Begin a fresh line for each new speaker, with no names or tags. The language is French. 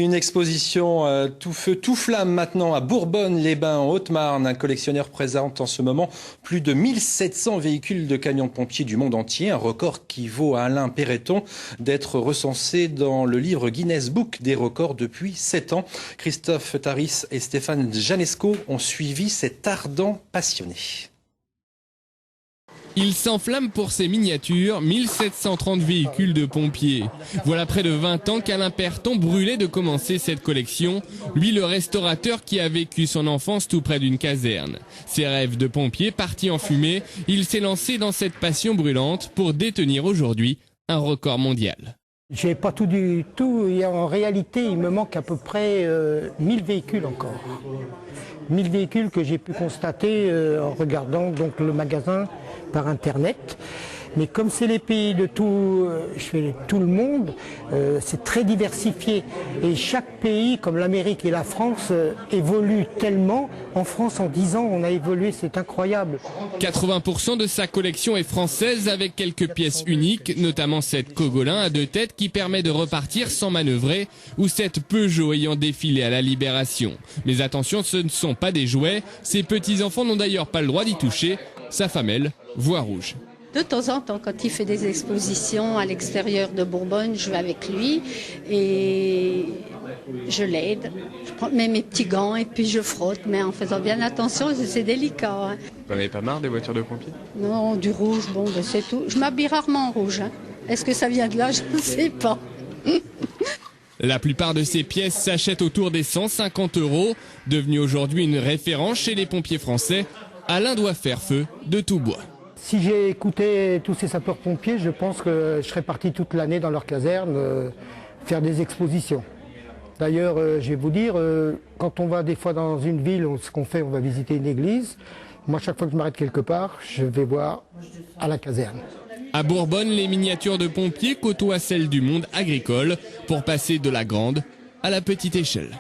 Une exposition tout feu, tout flamme maintenant à Bourbonne-les-Bains en Haute-Marne. Un collectionneur présente en ce moment plus de 1700 véhicules de camions de pompiers du monde entier. Un record qui vaut à Alain Perreton d'être recensé dans le livre Guinness Book des records depuis 7 ans. Christophe Taris et Stéphane Janesco ont suivi cet ardent passionné.
Il s'enflamme pour ses miniatures, 1730 véhicules de pompiers. Voilà près de 20 ans qu'Alain Perreton brûlait de commencer cette collection, lui le restaurateur qui a vécu son enfance tout près d'une caserne. Ses rêves de pompier partis en fumée, il s'est lancé dans cette passion brûlante pour détenir aujourd'hui un record mondial.
J'ai pas tout du tout, en réalité il me manque à peu près 1000 véhicules encore. 1000 véhicules que j'ai pu constater en regardant donc le magasin par internet. Mais comme c'est les pays de tout le monde, c'est très diversifié. Et chaque pays, comme l'Amérique et la France, évolue tellement. En France, en 10 ans, on a évolué, c'est incroyable.
80% de sa collection est française avec quelques pièces uniques, notamment cette Cogolin à 2 têtes qui permet de repartir sans manœuvrer, ou cette Peugeot ayant défilé à la Libération. Mais attention, ce ne sont pas des jouets. Ses petits-enfants n'ont d'ailleurs pas le droit d'y toucher. Sa femme, elle, voit rouge.
De temps en temps, quand il fait des expositions à l'extérieur de Bourbonne, je vais avec lui et je l'aide. Je prends mes petits gants et puis je frotte, mais en faisant bien attention, c'est délicat. Hein.
Vous n'en avez pas marre des voitures de pompiers?
Non, du rouge, bon, ben c'est tout. Je m'habille rarement en rouge. Hein. Est-ce que ça vient de là? Je ne sais pas.
La plupart de ces pièces s'achètent autour des 150 €. Devenu aujourd'hui une référence chez les pompiers français, Alain doit faire feu de tout bois.
Si j'ai écouté tous ces sapeurs-pompiers, je pense que je serais parti toute l'année dans leur caserne faire des expositions. D'ailleurs, je vais vous dire, quand on va des fois dans une ville, ce qu'on fait, on va visiter une église. Moi, chaque fois que je m'arrête quelque part, je vais voir à la caserne.
À Bourbonne, les miniatures de pompiers côtoient celles du monde agricole pour passer de la grande à la petite échelle.